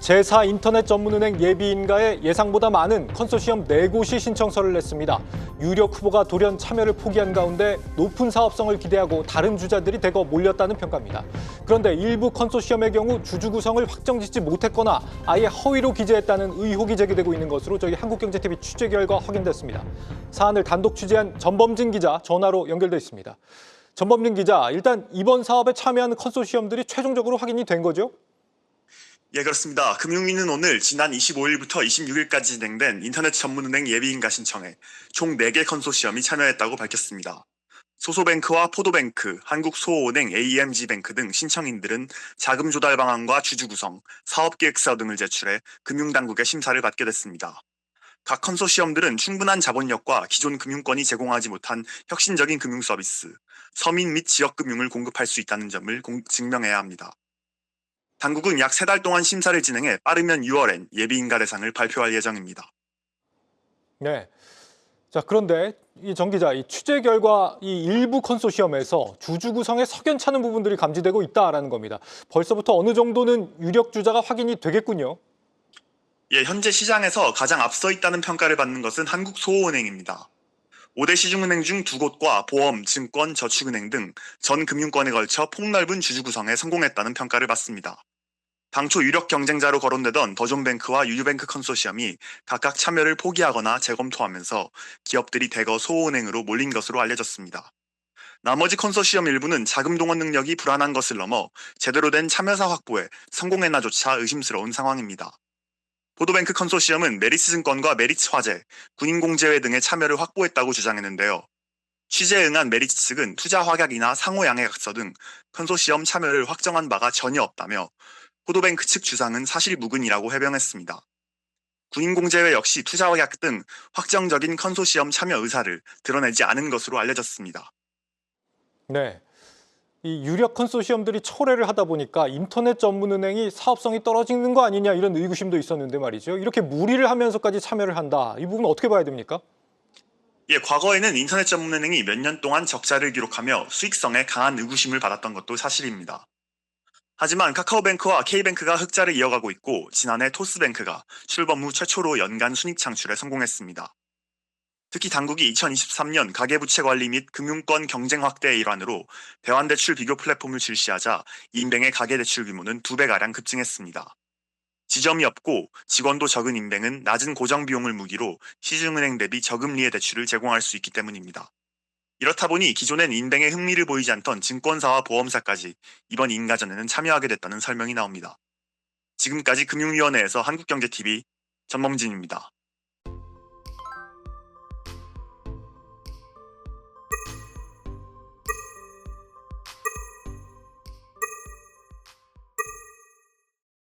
제4 인터넷 전문은행 예비인가에 예상보다 많은 컨소시엄 4곳이 신청서를 냈습니다. 유력 후보가 돌연 참여를 포기한 가운데 높은 사업성을 기대하고 다른 주자들이 대거 몰렸다는 평가입니다. 그런데 일부 컨소시엄의 경우 주주 구성을 확정짓지 못했거나 아예 허위로 기재했다는 의혹이 제기되고 있는 것으로 저희 한국경제TV 취재 결과 확인됐습니다. 사안을 단독 취재한 전범진 기자 전화로 연결돼 있습니다. 전범진 기자, 일단 이번 사업에 참여하는 컨소시엄들이 최종적으로 확인이 된 거죠? 예, 그렇습니다. 금융위는 오늘 지난 25일부터 26일까지 진행된 인터넷 전문은행 예비인가 신청에 총 4개 컨소시엄이 참여했다고 밝혔습니다. 소소뱅크와 포도뱅크, 한국소호은행 AMG뱅크 등 신청인들은 자금 조달 방안과 주주 구성, 사업계획서 등을 제출해 금융당국의 심사를 받게 됐습니다. 각 컨소시엄들은 충분한 자본력과 기존 금융권이 제공하지 못한 혁신적인 금융 서비스, 서민 및 지역 금융을 공급할 수 있다는 점을 증명해야 합니다. 당국은 약 3달 동안 심사를 진행해 빠르면 6월엔 예비인가 대상을 발표할 예정입니다. 네. 자, 그런데 이 정 기자, 이 취재 결과 이 일부 컨소시엄에서 주주 구성에 석연찮은 부분들이 감지되고 있다라는 겁니다. 벌써부터 어느 정도는 유력 주자가 확인이 되겠군요. 예, 현재 시장에서 가장 앞서 있다는 평가를 받는 것은 한국소호은행입니다. 5대 시중은행 중 2곳과 보험, 증권, 저축은행 등 전 금융권에 걸쳐 폭넓은 주주 구성에 성공했다는 평가를 받습니다. 당초 유력 경쟁자로 거론되던 더존뱅크와 유유뱅크 컨소시엄이 각각 참여를 포기하거나 재검토하면서 기업들이 대거 소호은행으로 몰린 것으로 알려졌습니다. 나머지 컨소시엄 일부는 자금 동원 능력이 불안한 것을 넘어 제대로 된 참여사 확보에 성공했나조차 의심스러운 상황입니다. 포도뱅크 컨소시엄은 메리츠증권과 메리츠화재, 군인공제회 등의 참여를 확보했다고 주장했는데요. 취재에 응한 메리츠 측은 투자 확약이나 상호 양해각서 등 컨소시엄 참여를 확정한 바가 전혀 없다며 포도뱅크 측 주장은 사실무근이라고 해명했습니다. 군인공제회 역시 투자 확약 등 확정적인 컨소시엄 참여 의사를 드러내지 않은 것으로 알려졌습니다. 네. 이 유력 컨소시엄들이 철회를 하다 보니까 인터넷 전문은행이 사업성이 떨어지는 거 아니냐 이런 의구심도 있었는데 말이죠. 이렇게 무리를 하면서까지 참여를 한다. 이 부분 어떻게 봐야 됩니까? 예, 과거에는 인터넷 전문은행이 몇 년 동안 적자를 기록하며 수익성에 강한 의구심을 받았던 것도 사실입니다. 하지만 카카오뱅크와 K뱅크가 흑자를 이어가고 있고 지난해 토스뱅크가 출범 후 최초로 연간 순익 창출에 성공했습니다. 특히 당국이 2023년 가계부채 관리 및 금융권 경쟁 확대의 일환으로 대환대출 비교 플랫폼을 실시하자 인뱅의 가계대출 규모는 2배가량 급증했습니다. 지점이 없고 직원도 적은 인뱅은 낮은 고정 비용을 무기로 시중은행 대비 저금리의 대출을 제공할 수 있기 때문입니다. 이렇다 보니 기존엔 인뱅에 흥미를 보이지 않던 증권사와 보험사까지 이번 인가전에는 참여하게 됐다는 설명이 나옵니다. 지금까지 금융위원회에서 한국경제TV 전범진입니다.